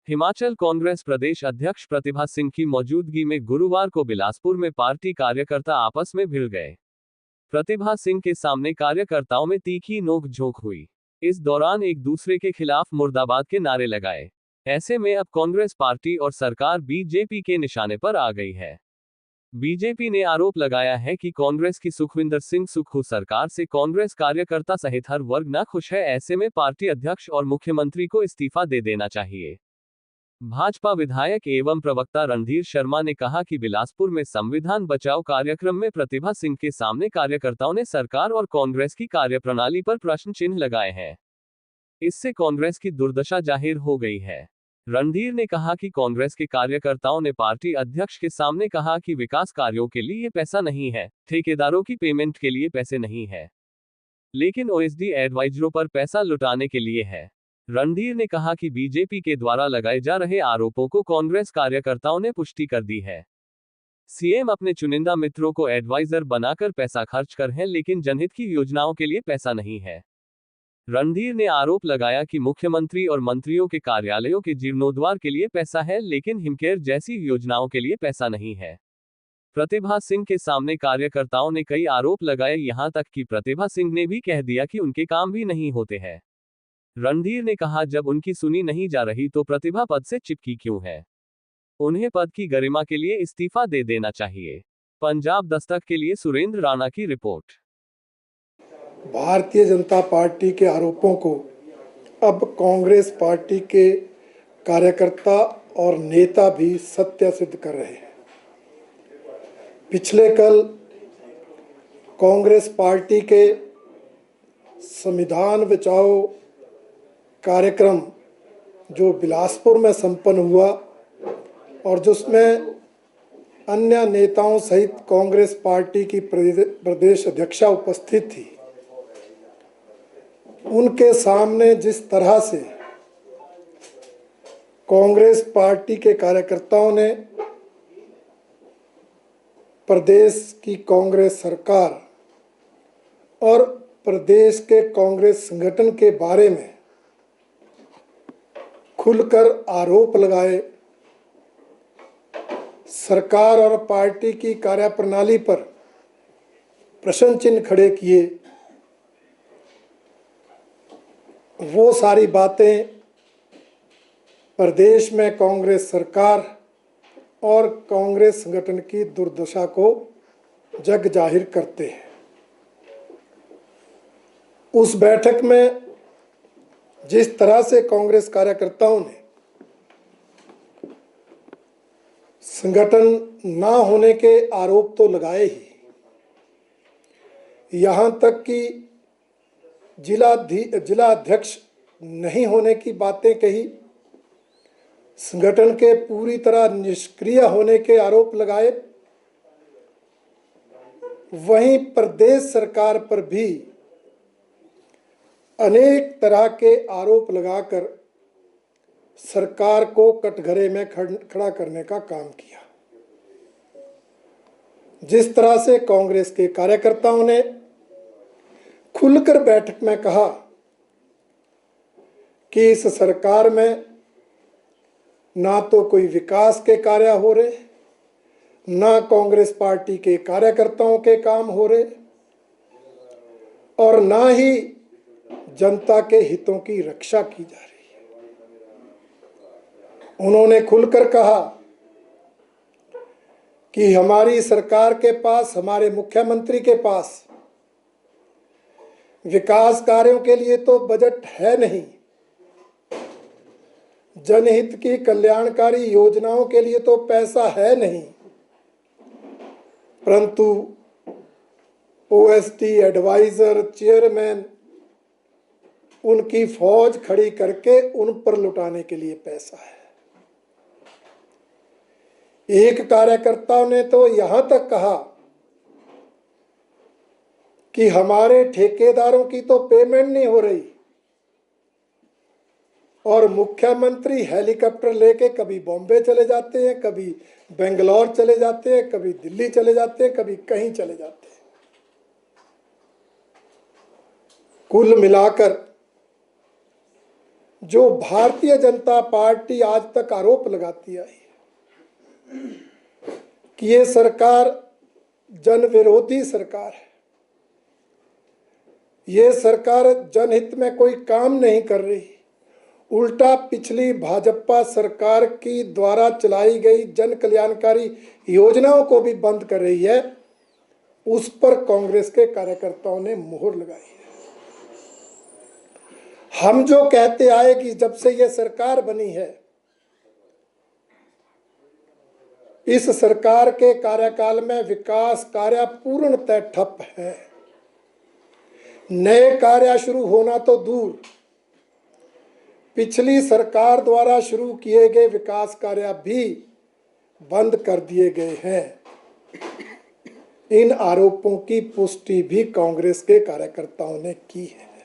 हिमाचल कांग्रेस प्रदेश अध्यक्ष प्रतिभा सिंह की मौजूदगी में गुरुवार को बिलासपुर में पार्टी कार्यकर्ता आपस में भिड़ गए। प्रतिभा सिंह के सामने कार्यकर्ताओं में तीखी नोक-झोंक हुई। इस दौरान एक दूसरे के खिलाफ मुर्दाबाद के नारे लगाए। ऐसे में अब कांग्रेस पार्टी और सरकार बीजेपी के निशाने पर आ गई है। बीजेपी ने आरोप लगाया है कि कांग्रेस की सुखविंदर सिंह सुक्खू सरकार से कांग्रेस कार्यकर्ता सहित हर वर्ग न खुश है। ऐसे में पार्टी अध्यक्ष और मुख्यमंत्री को इस्तीफा दे देना चाहिए। भाजपा विधायक एवं प्रवक्ता रणधीर शर्मा ने कहा कि बिलासपुर में संविधान बचाओ कार्यक्रम में प्रतिभा सिंह के सामने कार्यकर्ताओं ने सरकार और कांग्रेस की कार्यप्रणाली पर प्रश्न चिन्ह लगाए हैं। इससे कांग्रेस की दुर्दशा जाहिर हो गई है। रणधीर ने कहा कि कांग्रेस के कार्यकर्ताओं ने पार्टी अध्यक्ष के सामने कहा कि विकास कार्यों के लिए पैसा नहीं है, ठेकेदारों की पेमेंट के लिए पैसे नहीं है, लेकिन ओएसडी एडवाइजरों पर पैसा लुटाने के लिए है। रणधीर ने कहा कि बीजेपी के द्वारा लगाए जा रहे आरोपों को कांग्रेस कार्यकर्ताओं ने पुष्टि कर दी है। सीएम अपने चुनिंदा मित्रों को एडवाइजर बनाकर पैसा खर्च कर हैं, लेकिन जनहित की योजनाओं के लिए पैसा नहीं है। रणधीर ने आरोप लगाया कि मुख्यमंत्री और मंत्रियों के कार्यालयों के जीर्णोद्धार के लिए पैसा है, लेकिन हिमकेयर जैसी योजनाओं के लिए पैसा नहीं है। प्रतिभा सिंह के सामने कार्यकर्ताओं ने कई आरोप लगाए, यहां तक कि प्रतिभा सिंह ने भी कह दिया कि उनके काम भी नहीं होते हैं। रणधीर ने कहा, जब उनकी सुनी नहीं जा रही तो प्रतिभा पद से चिपकी क्यों है? उन्हें पद की गरिमा के लिए इस्तीफा दे देना चाहिए। पंजाब दस्तक के लिए सुरेंद्र राणा की रिपोर्ट। भारतीय जनता पार्टी के आरोपों को अब कांग्रेस पार्टी के कार्यकर्ता और नेता भी सत्यासिद्ध कर रहे हैं। पिछले कल कांग्रेस पार्टी के संविधान बचाओ कार्यक्रम जो बिलासपुर में संपन्न हुआ और जिसमें अन्य नेताओं सहित कांग्रेस पार्टी की प्रदेश अध्यक्षा उपस्थित थी, उनके सामने जिस तरह से कांग्रेस पार्टी के कार्यकर्ताओं ने प्रदेश की कांग्रेस सरकार और प्रदेश के कांग्रेस संगठन के बारे में खुलकर आरोप लगाए, सरकार और पार्टी की कार्यप्रणाली पर प्रश्न चिन्ह खड़े किए, वो सारी बातें प्रदेश में कांग्रेस सरकार और कांग्रेस संगठन की दुर्दशा को जग जाहिर करते हैं। उस बैठक में जिस तरह से कांग्रेस कार्यकर्ताओं ने संगठन ना होने के आरोप तो लगाए ही, यहाँ तक कि जिला अध्यक्ष नहीं होने की बातें कही, संगठन के पूरी तरह निष्क्रिय होने के आरोप लगाए, वहीं प्रदेश सरकार पर भी अनेक तरह के आरोप लगाकर सरकार को कटघरे में खड़ा करने का काम किया। जिस तरह से कांग्रेस के कार्यकर्ताओं ने खुलकर बैठक में कहा कि इस सरकार में ना तो कोई विकास के कार्य हो रहे, ना कांग्रेस पार्टी के कार्यकर्ताओं के काम हो रहे और ना ही जनता के हितों की रक्षा की जा रही है। उन्होंने खुलकर कहा कि हमारी सरकार के पास, हमारे मुख्यमंत्री के पास विकास कार्यों के लिए तो बजट है नहीं, जनहित की कल्याणकारी योजनाओं के लिए तो पैसा है नहीं, परंतु ओएसडी एडवाइजर, चेयरमैन, उनकी फौज खड़ी करके उन पर लुटाने के लिए पैसा है। एक कार्यकर्ता ने तो यहां तक कहा कि हमारे ठेकेदारों की तो पेमेंट नहीं हो रही और मुख्यमंत्री हेलीकॉप्टर लेके कभी बॉम्बे चले जाते हैं, कभी बेंगलोर चले जाते हैं, कभी दिल्ली चले जाते हैं, कभी कहीं चले जाते हैं। कुल मिलाकर जो भारतीय जनता पार्टी आज तक आरोप लगाती आई है कि ये सरकार जन विरोधी सरकार है, ये सरकार जनहित में कोई काम नहीं कर रही, उल्टा पिछली भाजपा सरकार की द्वारा चलाई गई जन कल्याणकारी योजनाओं को भी बंद कर रही है, उस पर कांग्रेस के कार्यकर्ताओं ने मुहर लगाई है। हम जो कहते आए कि जब से ये सरकार बनी है, इस सरकार के कार्यकाल में विकास कार्य पूर्णतः ठप है। नए कार्य शुरू होना तो दूर, पिछली सरकार द्वारा शुरू किए गए विकास कार्य भी बंद कर दिए गए हैं। इन आरोपों की पुष्टि भी कांग्रेस के कार्यकर्ताओं ने की है।